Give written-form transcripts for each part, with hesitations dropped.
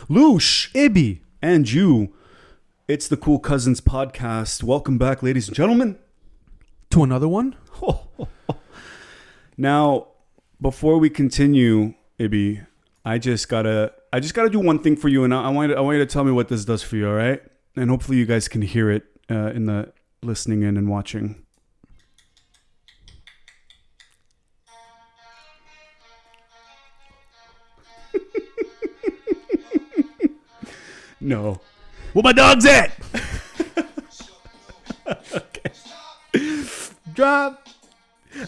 Loosh, Ibby, and you. It's the Cool Cousins podcast. Welcome back, ladies and gentlemen, to another one. Now, before we continue, Ibby, I just gotta do one thing for you, and I want you to tell me what this does for you, all right? And hopefully, you guys can hear it in the listening in and watching. No. Where my dog's at? Okay. Drop.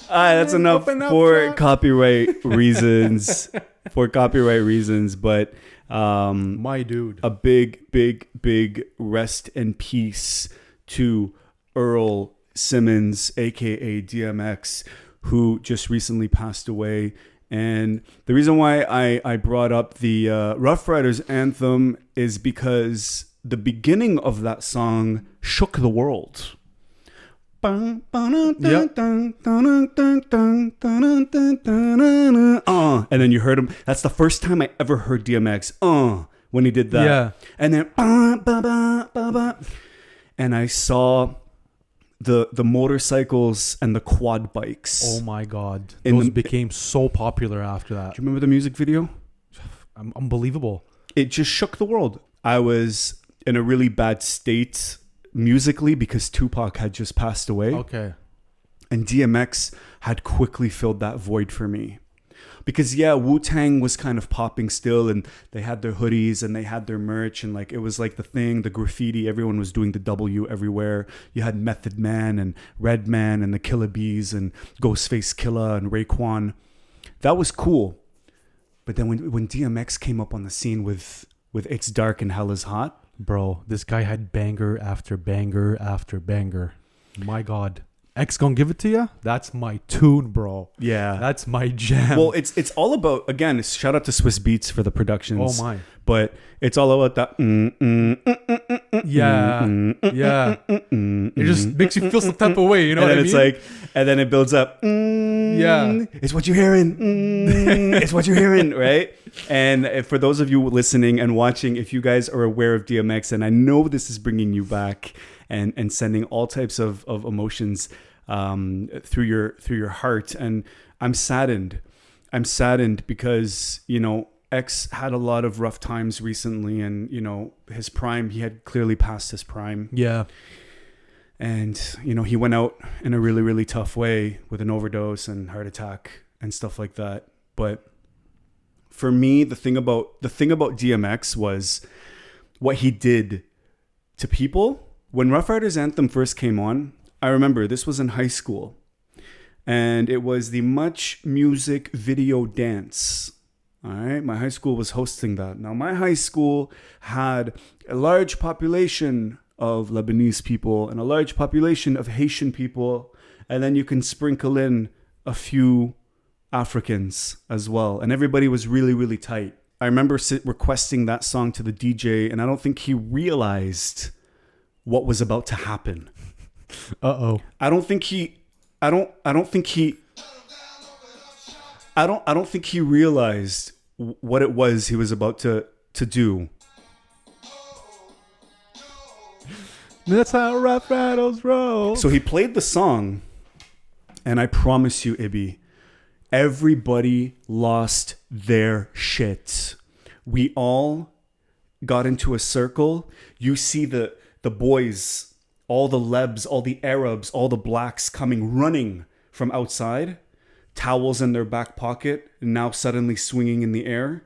That's enough for copyright reasons. But My dude. a big rest in peace to Earl Simmons, aka DMX, who just recently passed away. And the reason why I brought up the Rough Riders anthem is because the beginning of that song shook the world. And then you heard him. That's the first time I ever heard DMX when he did that. Yeah. And then and I saw the motorcycles and the quad bikes. Oh my God. Those became so popular after that. Do you remember the music video? Unbelievable. It just shook the world. I was in a really bad state musically because Tupac had just passed away. Okay. And DMX had quickly filled that void for me. Because Wu-Tang was kind of popping still, and they had their hoodies and they had their merch, and like it was like the thing, the graffiti, everyone was doing the W everywhere. You had Method Man and Redman and the Killer Bees and Ghostface Killah and Raekwon. That was cool. But then when DMX came up on the scene with It's Dark and Hell is Hot, Bro, this guy had banger after banger after banger. My God. X gonna give it to you? That's my tune, bro. yeah, That's my jam. well, it's all about, again, shout out to Swiss Beats for the productions. Oh my. But it's all about that. Yeah. It just makes you feel some type of way, you know And what then I it's mean? like, and then it builds up. Yeah. It's what you're hearing. It's what you're hearing, right? And for those of you listening and watching, if you guys are aware of DMX, and I know this is bringing you back and sending all types of emotions through your heart, and I'm saddened because, you know, X had a lot of rough times recently, and, you know, his prime, he had clearly passed his prime. Yeah. And, you know, he went out in a really, really tough way with an overdose and heart attack and stuff like that. But for me, the thing about DMX was what he did to people. When Rough Riders Anthem first came on, I remember this was in high school, and it was the Much Music Video Dance. All right, my high school was hosting that. Now, my high school had a large population of Lebanese people and a large population of Haitian people, and then you can sprinkle in a few Africans as well, and everybody was really, really tight. I remember requesting that song to the DJ, and I don't think he realized what was about to happen. Uh-oh. I don't think he realized what it was he was about to do. That's how Rough Riders roll. So he played the song, and I promise you, Ibby, everybody lost their shit. We all got into a circle. You see the boys, all the Lebs, all the Arabs, all the blacks coming running from outside, towels in their back pocket, and now suddenly swinging in the air.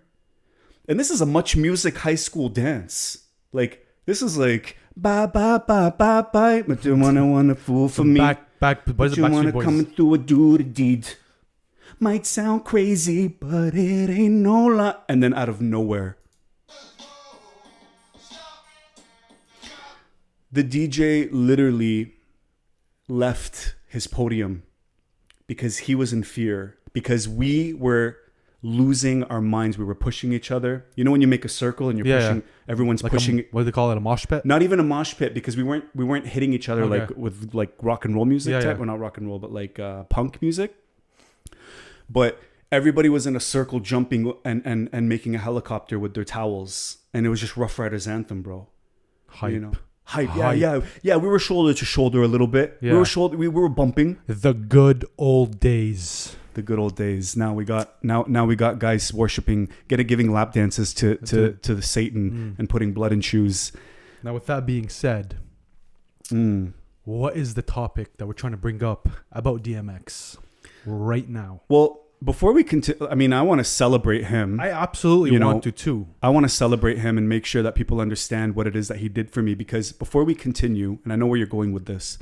And this is a Much Music high school dance. Like, this is like, bye, bye, bye, bye, bye, but you want to fool for me. Boys, You the want Backstreet to Boys. come through a do the deed. Might sound crazy, but it ain't no lie. And then out of nowhere, the DJ literally left his podium because he was in fear, because we were losing our minds. We were pushing each other. You know when you make a circle and you're pushing, everyone's like pushing. what do they call it? A mosh pit? Not even a mosh pit, because we weren't hitting each other Okay. like with like rock and roll music type. Yeah. Well, not rock and roll, but like punk music. But everybody was in a circle jumping and making a helicopter with their towels. And it was just Rough Riders anthem, bro. Hype. You know? Hype. Hype. Yeah. We were shoulder to shoulder a little bit. Yeah. We were bumping. The good old days. The good old days. Now we got guys worshiping, giving lap dances to the Satan and putting blood in shoes. Now, with that being said, what is the topic that we're trying to bring up about DMX right now? Well, before we continue, I mean, I want to celebrate him. I absolutely want to too. I want to celebrate him and make sure that people understand what it is that he did for me. Because before we continue, and I know where you're going with this,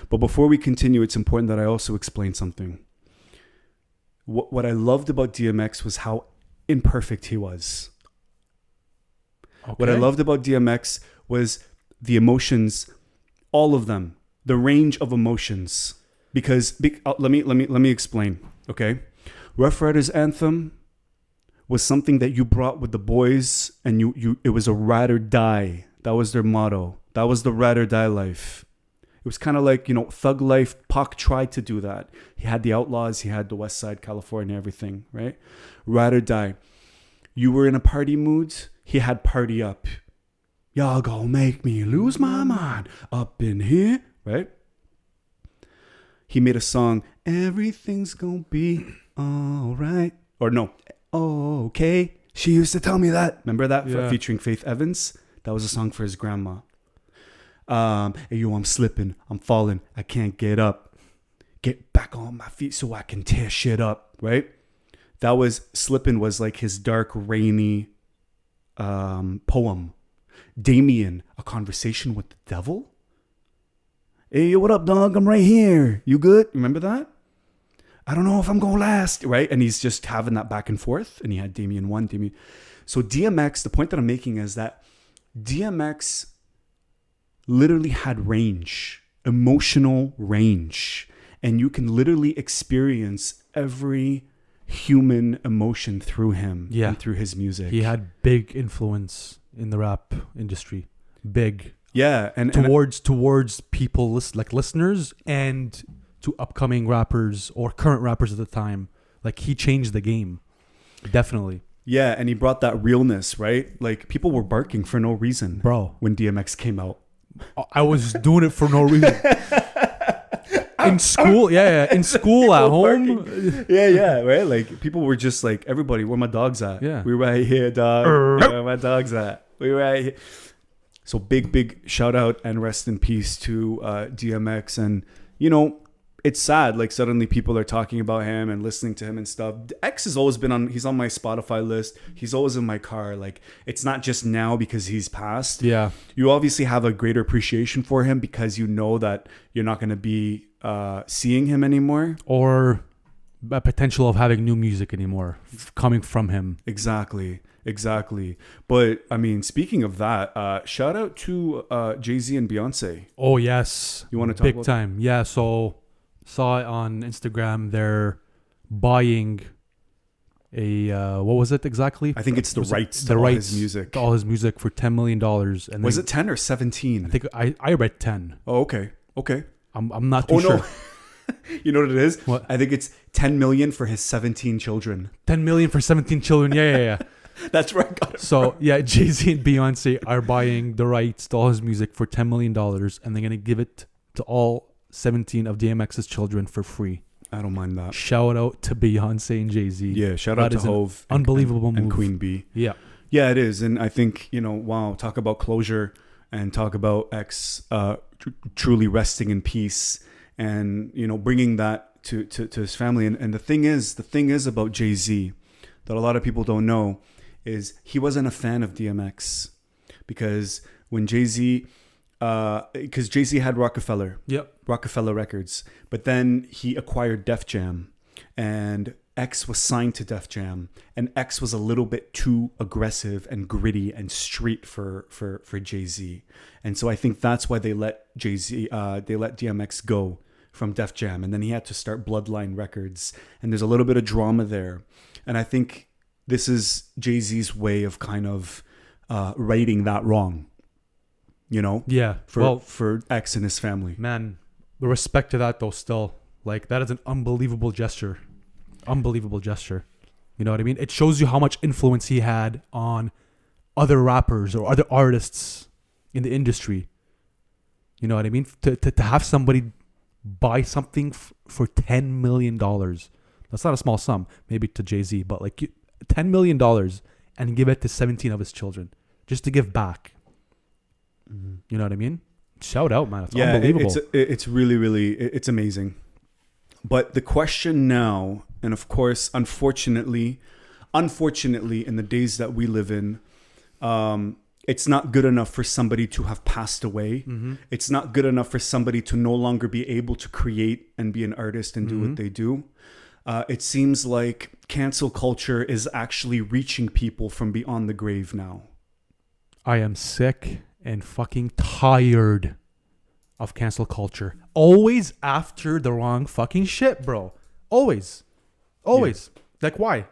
but before we continue, it's important that I also explain something. What I loved about DMX was how imperfect he was. Okay. What I loved about DMX was the emotions, all of them, the range of emotions. Because let me explain. Okay, Rough Riders anthem was something that you brought with the boys, and you it was a ride or die. That was their motto. That was the ride or die life. It was kind of like, Thug Life. Pac tried to do that. He had the Outlaws. He had the West Side, California, everything, right? Ride or die. You were in a party mood. He had Party Up. Y'all gonna make me lose my mind up in here, right? He made a song, Everything's Gonna Be All Right. Or no, okay. She used to tell me that. Remember that? Yeah. Featuring Faith Evans? That was a song for his grandma. Hey, yo, I'm slipping. I'm falling. I can't get up. Get back on my feet so I can tear shit up, right? That was, Slippin' was like his dark, rainy poem. Damien, A Conversation with the Devil? Hey, what up, dog? I'm right here. You good? Remember that? I don't know if I'm going to last, right? And he's just having that back and forth. And he had Damien 1, Damien. So DMX, the point that I'm making is that DMX literally had range, emotional range. And you can literally experience every human emotion through him and through his music. He had big influence in the rap industry. Big. Yeah. And towards people like listeners and to upcoming rappers or current rappers at the time. Like, he changed the game. Definitely. Yeah. And he brought that realness, right? Like, people were barking for no reason. Bro. When DMX came out. I was doing it for no reason. In school, in school, at home. Yeah, right? Like, people were just like, everybody, where my dogs at? Yeah. We right here, dog. Where my dogs at? We right here. So big shout out and rest in peace to DMX. And, it's sad. Like, suddenly people are talking about him and listening to him and stuff. X has always been he's on my Spotify list. He's always in my car. Like, it's not just now because he's passed. Yeah. You obviously have a greater appreciation for him because you know that you're not going to be seeing him anymore. Or a potential of having new music anymore coming from him. Exactly. But, I mean, speaking of that, shout out to Jay-Z and Beyonce. Oh, yes. You want to talk big about time. Yeah, so saw it on Instagram. They're buying a what was it exactly? I think it's the rights to all his music. To all his music for $10 million. And was it 10 or 17? I think I read 10. Oh, okay. I'm not too sure. No. You know what it is? What? I think it's 10 million for his 17 children. 10 million for 17 children. Yeah. That's where I got it. So, yeah, Jay-Z and Beyonce are buying the rights to all his music for $10 million, and they're going to give it to all 17 of DMX's children for free. I don't mind that. Shout out to Beyonce and Jay-Z. Yeah, shout out to Hove. Unbelievable move. And Queen Bee. Yeah. Yeah, it is. And I think, wow, talk about closure and talk about X truly resting in peace and, bringing that to his family. And the thing is about Jay-Z that a lot of people don't know is he wasn't a fan of DMX because when Jay-Z... because Jay-Z had Rockefeller Records, but then he acquired Def Jam, and X was signed to Def Jam, and X was a little bit too aggressive and gritty and street for Jay-Z, and so I think that's why they let DMX go from Def Jam, and then he had to start Bloodline Records, and there's a little bit of drama there, and I think this is Jay-Z's way of kind of righting that wrong. For X and his family. Man, the respect to that though, still, like, that is an unbelievable gesture. You know what I mean? It shows you how much influence he had on other rappers or other artists in the industry. You know what I mean? To have somebody buy something for $10 million. That's not a small sum, maybe to Jay-Z, but like $10 million and give it to 17 of his children just to give back. Mm-hmm. You know what I mean? Shout out, man. It's unbelievable. It's really, it's amazing. But the question now, and of course, unfortunately, in the days that we live in, it's not good enough for somebody to have passed away. Mm-hmm. It's not good enough for somebody to no longer be able to create and be an artist and do what they do. It seems like cancel culture is actually reaching people from beyond the grave now. I am sick and fucking tired of cancel culture. Always after the wrong fucking shit, bro. Always. Yeah. Like, why?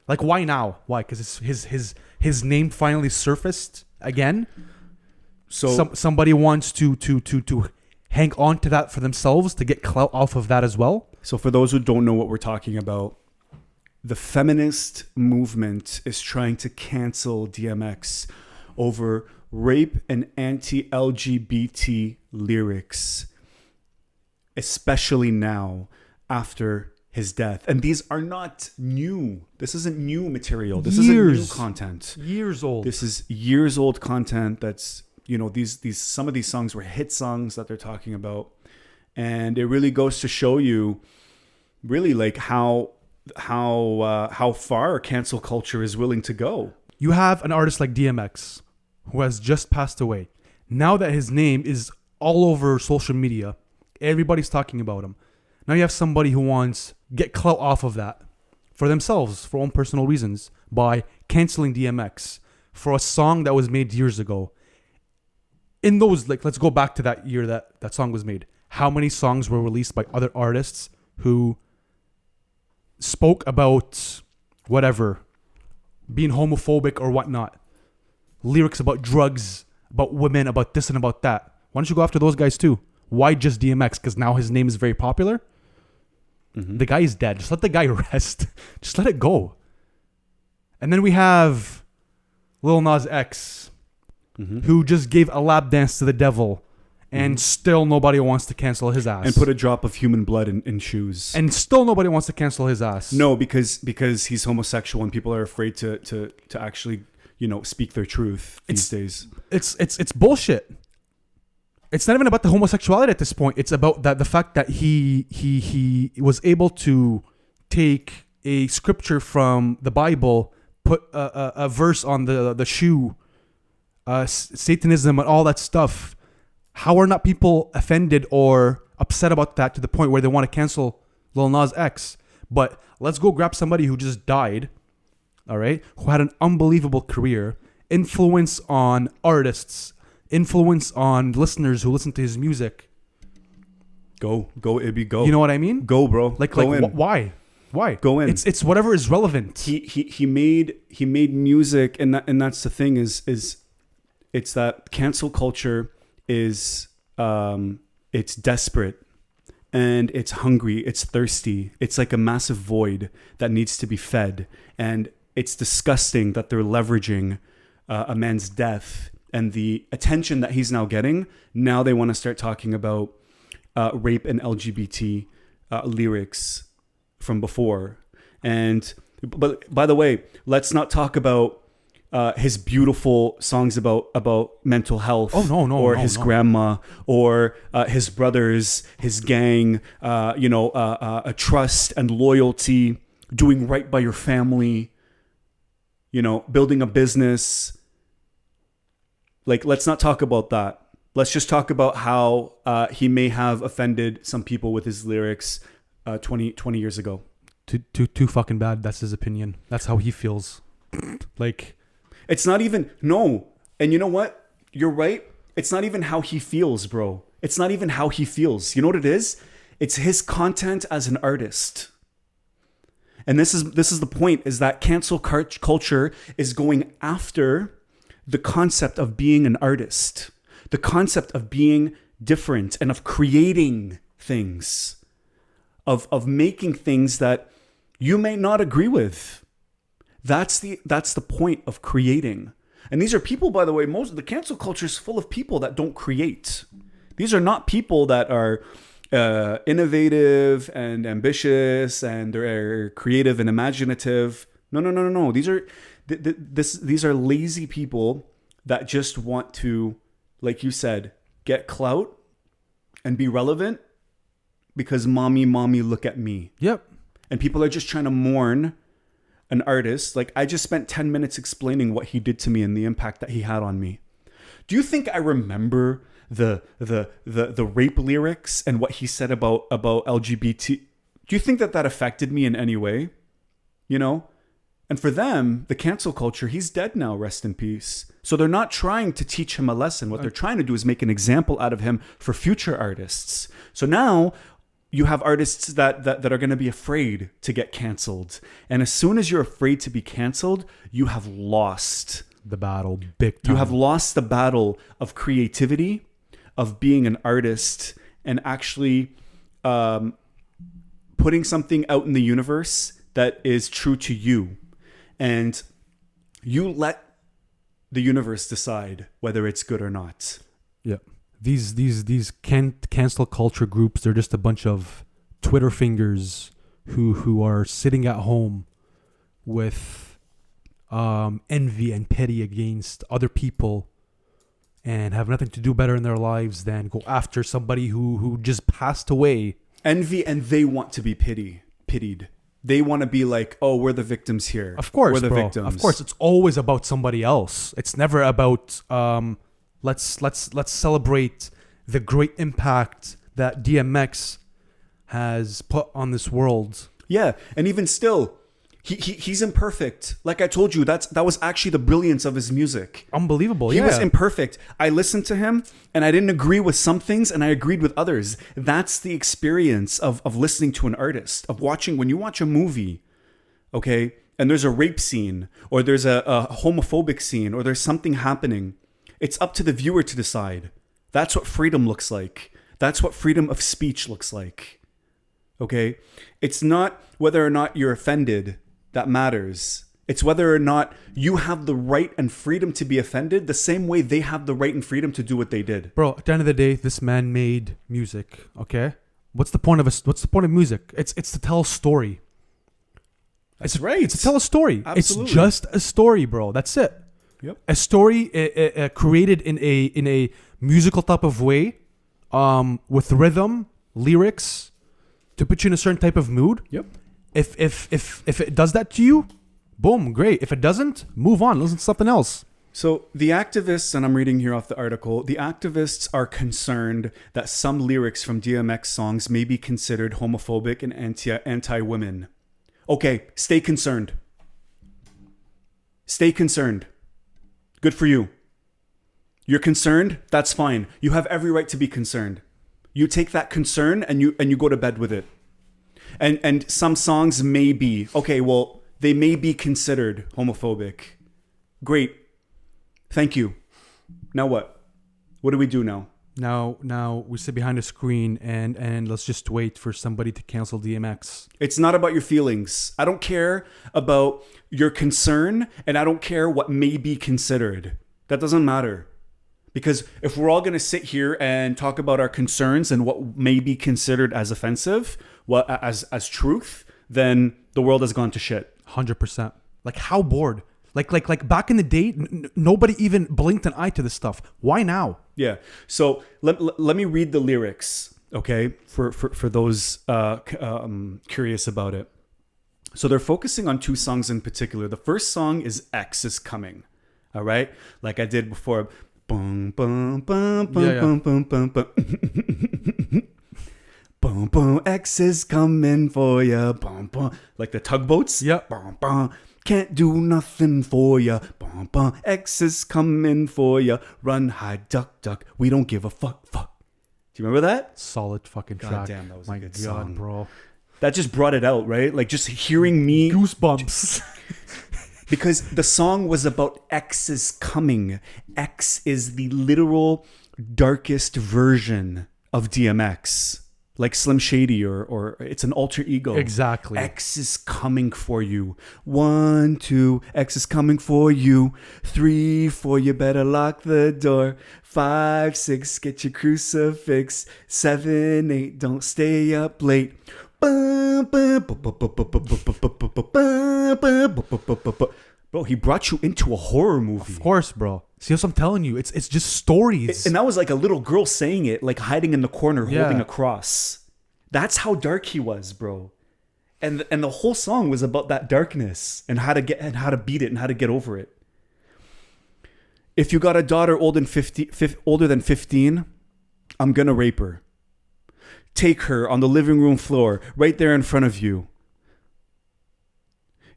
Like, why now? Why? Because his name finally surfaced again. So somebody wants to hang on to that for themselves to get clout off of that as well. So for those who don't know what we're talking about, the feminist movement is trying to cancel DMX over rape and anti-LGBT lyrics, especially now after his death. And these are not new. This isn't new material. This isn't new content. Years old. This is years old content that's, you know, these some of these songs were hit songs that they're talking about. And it really goes to show you really like how far cancel culture is willing to go. You have an artist like DMX who has just passed away. Now that his name is all over social media, everybody's talking about him. Now you have somebody who wants get clout off of that for themselves, for own personal reasons, by canceling DMX for a song that was made years ago. In those, like, let's go back to that year that song was made. How many songs were released by other artists who spoke about whatever, being homophobic or whatnot? Lyrics about drugs, about women, about this and about that. Why don't you go after those guys too? Why just DMX? Because now his name is very popular? Mm-hmm. The guy is dead. Just let the guy rest. Just let it go. And then we have Lil Nas X, who just gave a lap dance to the devil, and still nobody wants to cancel his ass. And put a drop of human blood in shoes. And still nobody wants to cancel his ass. No, because he's homosexual and people are afraid to actually, you know, speak their truth these days. It's bullshit. It's not even about the homosexuality at this point. It's about the fact that he was able to take a scripture from the Bible, put a verse on the shoe, Satanism and all that stuff. How are not people offended or upset about that to the point where they want to cancel Lil Nas X? But let's go grab somebody who just died, all right, who had an unbelievable career, influence on artists, influence on listeners who listen to his music. Go Ibby, go. You know what I mean? Go, bro. Why? Go in. It's whatever is relevant. He made music, and that's the thing is it's that cancel culture is it's desperate and it's hungry, it's thirsty. It's like a massive void that needs to be fed, and it's disgusting that they're leveraging a man's death and the attention that he's now getting. Now they want to start talking about rape and LGBT lyrics from before. But by the way, let's not talk about his beautiful songs about mental health. Or his grandma, or his brothers, his gang, a trust and loyalty, doing right by your family, building a business. Like, let's not talk about that. Let's just talk about how he may have offended some people with his lyrics 20 years ago. Too fucking bad. That's his opinion. That's how he feels. Like, it's not even, no. And you know what? You're right. It's not even how he feels, bro. It's not even how he feels. You know what it is? It's his content as an artist. And this is the point, is that cancel culture is going after the concept of being an artist, the concept of being different and of creating things, of making things that you may not agree with. That's the point of creating. And these are people, by the way, most of the cancel culture is full of people that don't create. These are not people that are innovative and ambitious and they're creative and imaginative. No. These are lazy people that just want to, like you said, get clout and be relevant because mommy, look at me. Yep. And people are just trying to mourn an artist. Like, I just spent 10 minutes explaining what he did to me and the impact that he had on me. Do you think I remember the rape lyrics and what he said about LGBT? Do you think that affected me in any way? You know? And for them, the cancel culture, he's dead now, rest in peace. So they're not trying to teach him a lesson. What they're trying to do is make an example out of him for future artists. So now you have artists that are going to be afraid to get canceled. And as soon as you're afraid to be canceled, you have lost the battle big time. You have lost the battle of creativity, of being an artist, and actually putting something out in the universe that is true to you. And you let the universe decide whether it's good or not. Yeah. These cancel culture groups, they're just a bunch of Twitter fingers who are sitting at home with envy and pity against other people and have nothing to do better in their lives than go after somebody who just passed away. Envy, and they want to be pitied. They want to be like, oh, we're the victims here. Of course, we're the bro. victims. Of course, it's always about somebody else. It's never about let's celebrate the great impact that DMX has put on this world. Yeah, and even still, he's imperfect. Like I told you, that was actually the brilliance of his music. Unbelievable. He was imperfect. I listened to him and I didn't agree with some things and I agreed with others. That's the experience of listening to an artist, of watching. When you watch a movie, okay, and there's a rape scene or there's a homophobic scene or there's something happening, it's up to the viewer to decide. That's what freedom looks like. That's what freedom of speech looks like. Okay? It's not whether or not you're offended that matters. It's whether or not you have the right and freedom to be offended the same way they have the right and freedom to do what they did. Bro, at the end of the day, this man made music, okay? What's the point of music? It's to tell a story. That's right. It's to tell a story. Absolutely. It's just a story, bro. That's it. Yep. A story created in a musical type of way, with rhythm, lyrics, to put you in a certain type of mood. Yep. If it does that to you, boom, great. If it doesn't, move on. Listen to something else. So the activists, and I'm reading here off the article, the activists are concerned that some lyrics from DMX songs may be considered homophobic and anti-women. Okay, stay concerned. Stay concerned. Good for you. You're concerned? That's fine. You have every right to be concerned. You take that concern and you go to bed with it. And some songs may be, okay, well, they may be considered homophobic. Great. Thank you. Now what? What do we do now? Now we sit behind a screen and let's just wait for somebody to cancel DMX. It's not about your feelings. I don't care about your concern, and I don't care what may be considered. That doesn't matter. Because if we're all going to sit here and talk about our concerns and what may be considered as offensive, as truth, then the world has gone to shit. 100%. Like, how bored? Like back in the day, nobody even blinked an eye to this stuff. Why now? Yeah. So let me read the lyrics, okay, for those curious about it. So they're focusing on two songs in particular. The first song is X is Coming. All right? Like I did before. Boom, boom, boom, boom, boom, boom, boom, boom. Boom, boom, X is coming for ya. Boom, boom. Like the tugboats. Yep. Boom, boom. Can't do nothing for ya. Boom, boom. X is coming for ya. Run, hide, duck, duck. We don't give a fuck. Do you remember that? Solid fucking track. God damn, that was a good song. Bro. That just brought it out, right? Like just hearing me. Goosebumps. Because the song was about X is coming. X is the literal darkest version of DMX. like Slim Shady, or it's an alter ego. Exactly. X is coming for you. 1, 2, X is coming for you. 3, 4, you better lock the door. 5, 6, get your crucifix. 7, 8, don't stay up late. Bro, he brought you into a horror movie. Of course, bro. See what I'm telling you? It's just stories. And that was like a little girl saying it, like hiding in the corner, holding Yeah. a cross. That's how dark he was, bro. And the whole song was about that darkness and how to beat it and how to get over it. If you got a daughter older than 15, I'm gonna rape her. Take her on the living room floor, right there in front of you.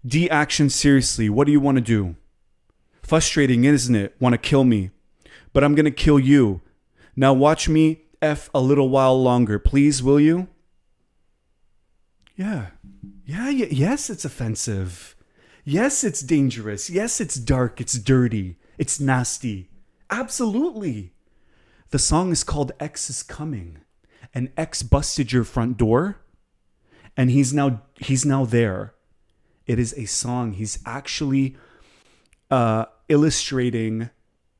D action seriously. What do you want to do? Frustrating, isn't it? Want to kill me. But I'm going to kill you. Now watch me F a little while longer. Please, will you? Yeah. Yes, it's offensive. Yes, it's dangerous. Yes, it's dark. It's dirty. It's nasty. Absolutely. The song is called X is Coming. And X busted your front door. And he's now there. It is a song. He's actually illustrating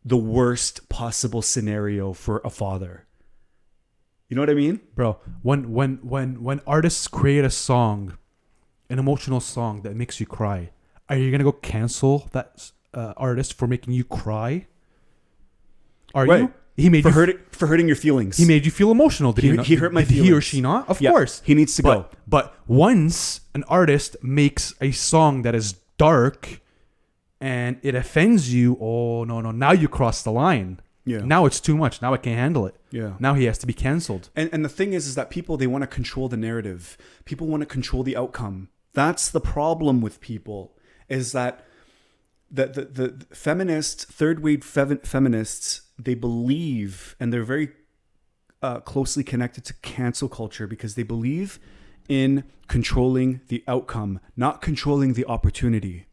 the worst possible scenario for a father. You know what I mean? Bro, when artists create a song, an emotional song that makes you cry, are you gonna go cancel that artist for making you cry? Are Right. you? He made for you hurting your feelings. He made you feel emotional. Did he? Not? He hurt my Did he or feelings. she not? Of Yeah, course. he needs to go. But once an artist makes a song that is dark and it offends you, oh no, now you cross the line. Yeah. Now it's too much. Now I can't handle it. Yeah. Now he has to be canceled. And the thing is that people, they want to control the narrative. People want to control the outcome. That's the problem with people, is that the feminists, third wave feminists, they believe, and they're very closely connected to cancel culture, because they believe in controlling the outcome, not controlling the opportunity.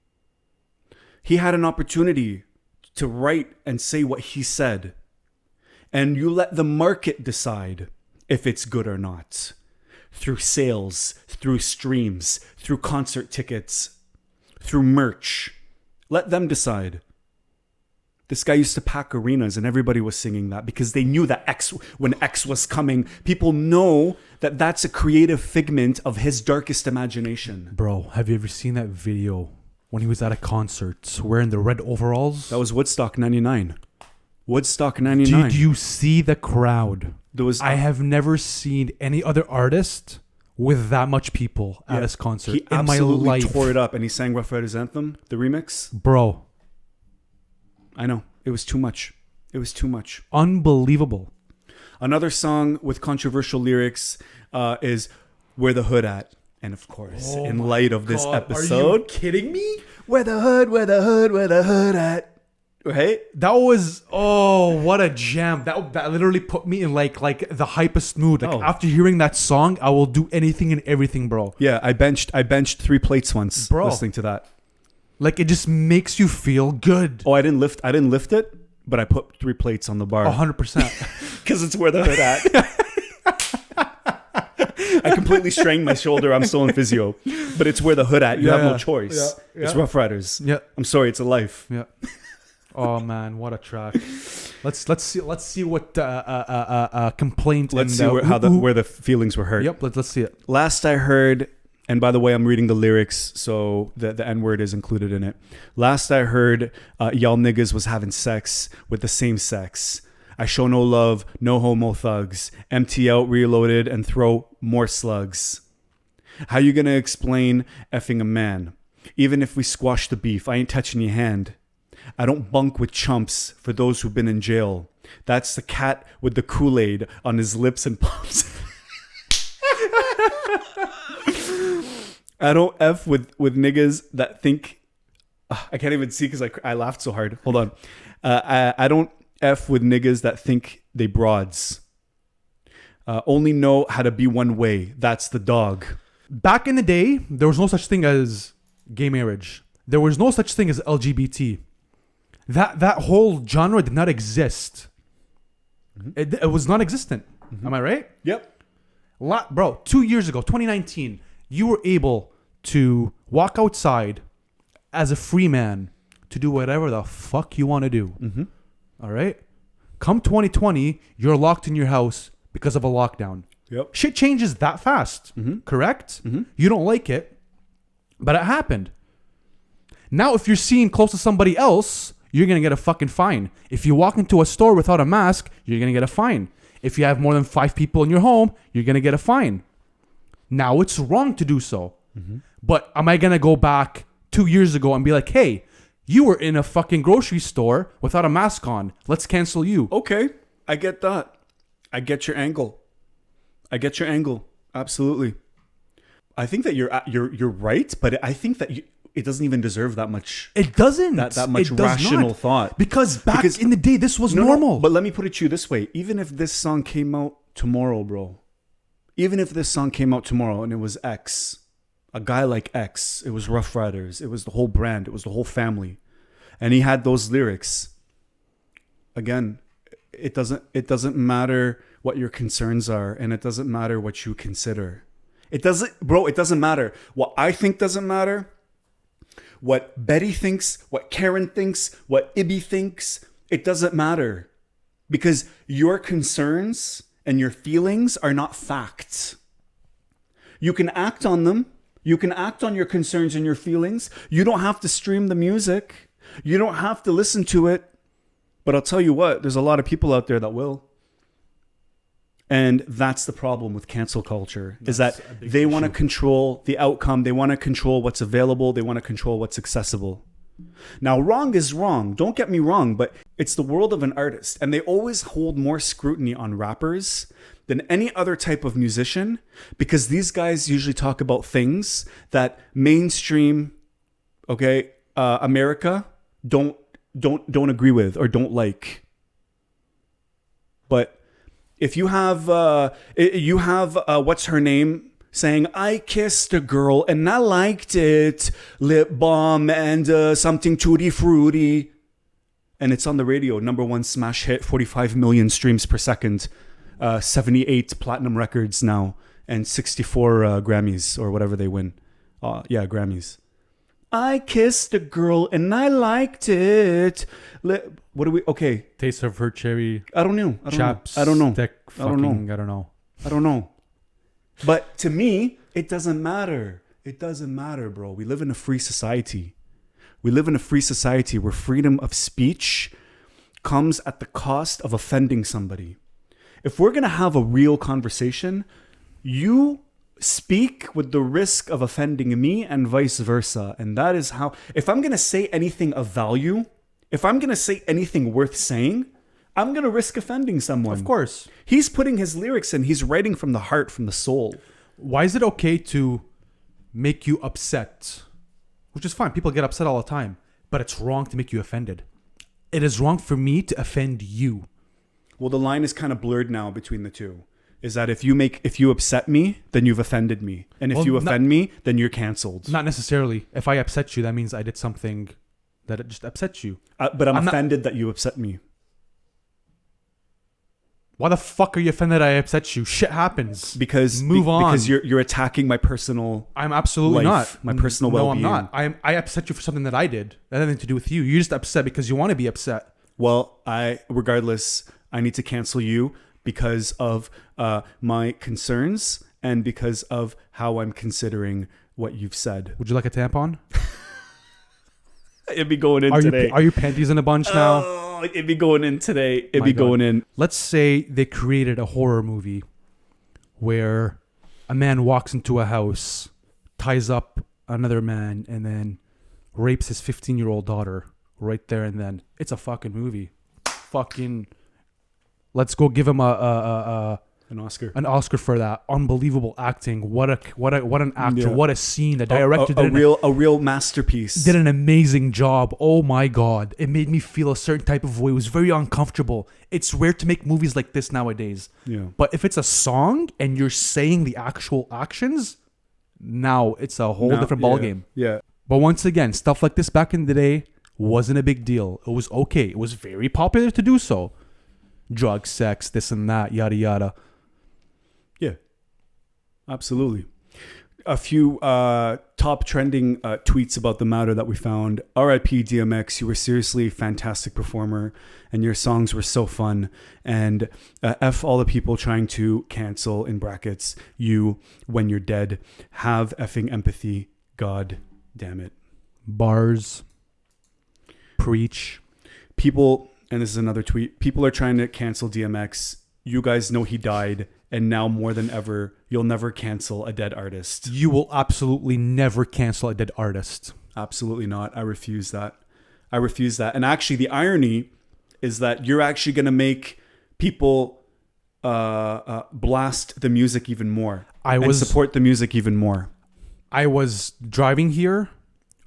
He had an opportunity to write and say what he said, and you let the market decide if it's good or not, through sales, through streams, through concert tickets, through merch. Let them decide. This guy used to pack arenas and everybody was singing that because they knew that when X was coming, people know that that's a creative figment of his darkest imagination. Bro, have you ever seen that video when he was at a concert wearing the red overalls? That was Woodstock 99. Woodstock 99. Did you see the crowd? There was, I have never seen any other artist with that much people at his concert he in my absolutely life. tore it up, and he sang Rough Riders Anthem, the remix. Bro, I know. It was too much. It was too much. unbelievable. Another song with controversial lyrics is Where the Hood At? And of course, in light of this episode, Are you kidding me? where the hood at? Right? That was what a jam. That literally put me in like the hypest mood. Like after hearing that song, I will do anything and everything, bro. Yeah, I benched 3 plates once listening to that. Like it just makes you feel good. Oh, I didn't lift it, but I put 3 plates on the bar 100%. because it's where the hood at. I completely strained my shoulder. I'm still in physio, but it's where the hood at. You have no choice. Yeah. It's Rough Riders. Yeah. I'm sorry, it's a life. Yeah. Oh man, what a track! Let's see what complaint. Let's see where the feelings were hurt. Yep, let's see it. Last I heard, and by the way, I'm reading the lyrics, so the N word is included in it. Last I heard, y'all niggas was having sex with the same sex. I show no love, no homo thugs. Empty out, reloaded, and throw more slugs. How you gonna explain effing a man? Even if we squash the beef, I ain't touching your hand. I don't bunk with chumps for those who've been in jail. That's the cat with the Kool-Aid on his lips and palms. I don't F with niggas that think... I can't even see because I laughed so hard. Hold on. I don't F with niggas that think they broads. Only know how to be one way. That's the dog. Back in the day, there was no such thing as gay marriage. There was no such thing as LGBT. That whole genre did not exist. Mm-hmm. It was non-existent. Mm-hmm. Am I right? Yep. Bro, 2 years ago, 2019, you were able to walk outside as a free man to do whatever the fuck you want to do. Mm-hmm. All right? Come 2020, you're locked in your house because of a lockdown. Yep. Shit changes that fast. Mm-hmm. Correct? Mm-hmm. You don't like it, but it happened. Now, if you're seen close to somebody else, you're going to get a fucking fine. If you walk into a store without a mask, you're going to get a fine. If you have more than 5 people in your home, you're going to get a fine. Now, it's wrong to do so. Mm-hmm. But am I going to go back 2 years ago and be like, hey, you were in a fucking grocery store without a mask on. Let's cancel you. Okay. I get that. I get your angle. Absolutely. I think that you're right, but I think that it doesn't even deserve that much. It doesn't. That much rational thought. Because in the day, this was normal. No, but let me put it to you this way. Even if this song came out tomorrow, bro. Even if this song came out tomorrow and it was X, a guy like X, it was Rough Riders, it was the whole brand, it was the whole family, and he had those lyrics. Again, it doesn't matter what your concerns are, and it doesn't matter what you consider. It doesn't matter. What I think doesn't matter. What Betty thinks, what Karen thinks, what Ibby thinks, it doesn't matter. Because your concerns and your feelings are not facts. You can act on them. You can act on your concerns and your feelings. You don't have to stream the music. You don't have to listen to it. But I'll tell you what, there's a lot of people out there that will. And that's the problem with cancel culture, is that they want to control the outcome. They want to control what's available. They want to control what's accessible. Now, wrong is wrong. Don't get me wrong, but it's the world of an artist. And they always hold more scrutiny on rappers than any other type of musician, because these guys usually talk about things that mainstream, America don't agree with or don't like. But if you have what's her name saying, I kissed a girl and I liked it, lip balm and something tutti fruity, and it's on the radio, #1 smash hit, 45 million streams per second, 78 platinum records now, and 64 Grammys or whatever they win. Grammys. I kissed a girl and I liked it. What do we? Okay. Taste of her cherry. I don't know. Chaps. I don't know. I don't know. But to me, it doesn't matter. It doesn't matter, bro. We live in a free society. We live in a free society where freedom of speech comes at the cost of offending somebody. If we're going to have a real conversation, you speak with the risk of offending me and vice versa. And that is how, if I'm going to say anything of value, if I'm going to say anything worth saying, I'm going to risk offending someone. Of course. He's putting his lyrics in. He's writing from the heart, from the soul. Why is it okay to make you upset? Which is fine. People get upset all the time. But it's wrong to make you offended. It is wrong for me to offend you. Well, the line is kind of blurred now between the two. Is that if you upset me, then you've offended me. And if you offend me, then you're canceled. Not necessarily. If I upset you, that means I did something that it just upsets you. But I'm offended that you upset me. Why the fuck are you offended that I upset you? Shit happens. Because move on. Because you're attacking my personal. I'm absolutely life, not. My personal well-being. No, I'm not. I upset you for something that I did. That had nothing to do with you. You're just upset because you want to be upset. Well, regardless, I need to cancel you because of my concerns and because of how I'm considering what you've said. Would you like a tampon? It'd be going in today. Are you panties in a bunch now? Oh, it'd be going in today. It'd be going in. Let's say they created a horror movie where a man walks into a house, ties up another man, and then rapes his 15-year-old daughter right there and then. It's a fucking movie. Fucking... Let's go give him an Oscar. An Oscar for that. Unbelievable acting. What an actor. Yeah. What a scene. The director a real masterpiece. Did an amazing job. Oh my God. It made me feel a certain type of way. It was very uncomfortable. It's rare to make movies like this nowadays. Yeah. But if it's a song and you're saying the actual actions, now it's a whole different ballgame. Yeah. But once again, stuff like this back in the day wasn't a big deal. It was okay. It was very popular to do so. Drugs, sex, this and that, yada yada. Yeah. Absolutely. A few top trending tweets about the matter that we found. R.I.P. DMX, you were seriously a fantastic performer and your songs were so fun. And F all the people trying to cancel, in brackets, you when you're dead. Have effing empathy. God damn it. Bars. Preach. People, and this is another tweet, people are trying to cancel DMX. You guys know he died. And now more than ever, you'll never cancel a dead artist. You will absolutely never cancel a dead artist. Absolutely not. I refuse that. I refuse that. And actually, the irony is that you're actually going to make people blast the music even more. And support the music even more. I was driving here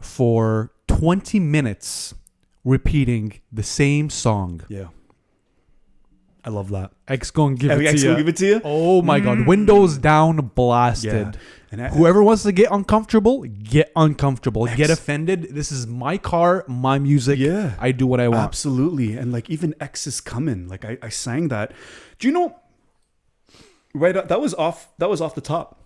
for 20 minutes repeating the same song. Yeah. I love that. X gonna give it to you. Oh my God. Windows down, blasted. Yeah. And whoever wants to get uncomfortable, get uncomfortable. Get offended. This is my car, my music. Yeah. I do what I want. Absolutely. And like even X is coming. Like I sang that. Do you know, right, that was off the top.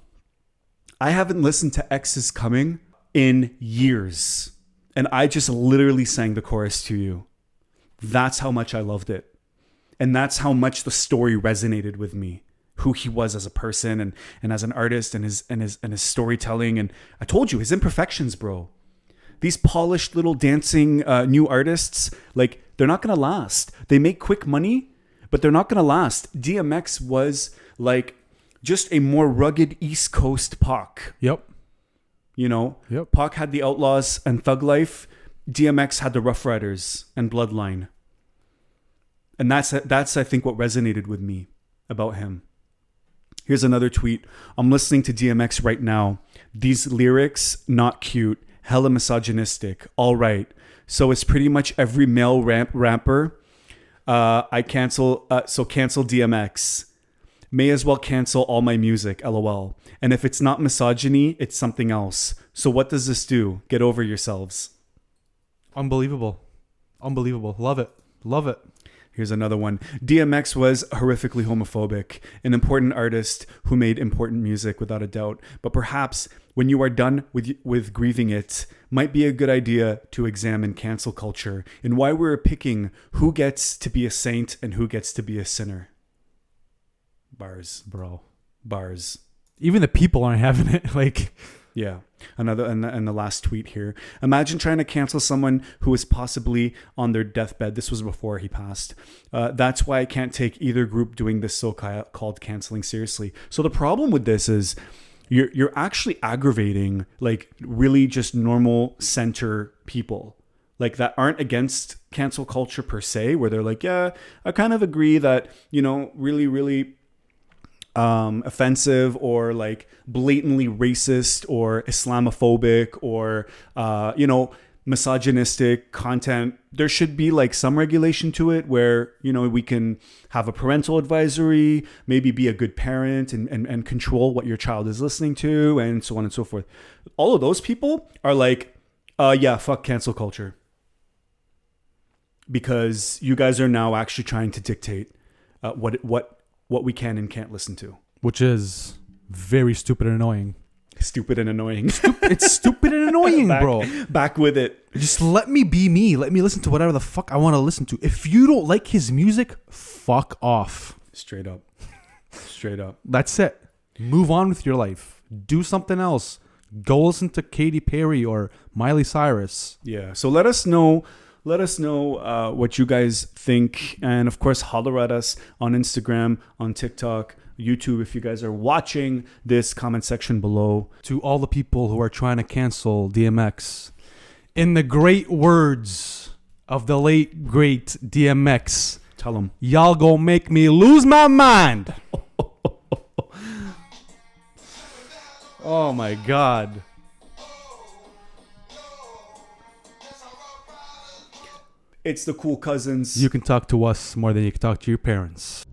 I haven't listened to X is Coming in years. And I just literally sang the chorus to you. That's how much I loved it. And that's how much the story resonated with me, who he was as a person and as an artist and his storytelling. And I told you, his imperfections, bro. These polished little dancing new artists, like, they're not going to last. They make quick money, but they're not going to last. DMX was like just a more rugged East Coast Pac. Yep. You know? Yep. Pac had the Outlaws and Thug Life. DMX had the Rough Riders and Bloodline. And that's I think what resonated with me about him. Here's another tweet. I'm listening to DMX right now. These lyrics, not cute, hella misogynistic. All right. So it's pretty much every male rapper. So cancel DMX. May as well cancel all my music, LOL. And if it's not misogyny, it's something else. So what does this do? Get over yourselves. Unbelievable. Love it. Here's another one. DMX was horrifically homophobic, an important artist who made important music without a doubt. But perhaps when you are done with grieving it, might be a good idea to examine cancel culture and why we're picking who gets to be a saint and who gets to be a sinner. Bars. Bro. Bars. Even the people aren't having it. Like... Yeah. Another and the last tweet here. Imagine trying to cancel someone who is possibly on their deathbed. This was before he passed. That's why I can't take either group doing this so-called canceling seriously. So the problem with this is you're actually aggravating like really just normal center people like that aren't against cancel culture per se, where they're like, yeah, I kind of agree that, you know, really, really offensive or like blatantly racist or Islamophobic or misogynistic content, there should be like some regulation to it where, you know, we can have a parental advisory, maybe be a good parent and control what your child is listening to and so on and so forth. All of those people are like, yeah, fuck cancel culture. Because you guys are now actually trying to dictate what we can and can't listen to. Which is very stupid and annoying. Stupid and annoying. It's stupid and annoying, bro. Back with it. Just let me be me. Let me listen to whatever the fuck I want to listen to. If you don't like his music, fuck off. Straight up. That's it. Move on with your life. Do something else. Go listen to Katy Perry or Miley Cyrus. Yeah. So let us know what you guys think. And of course, holler at us on Instagram, on TikTok, YouTube, if you guys are watching this, comment section below. To all the people who are trying to cancel DMX, in the great words of the late, great DMX, tell them, y'all gonna make me lose my mind. Oh my God. It's the Cool Cousins. You can talk to us more than you can talk to your parents.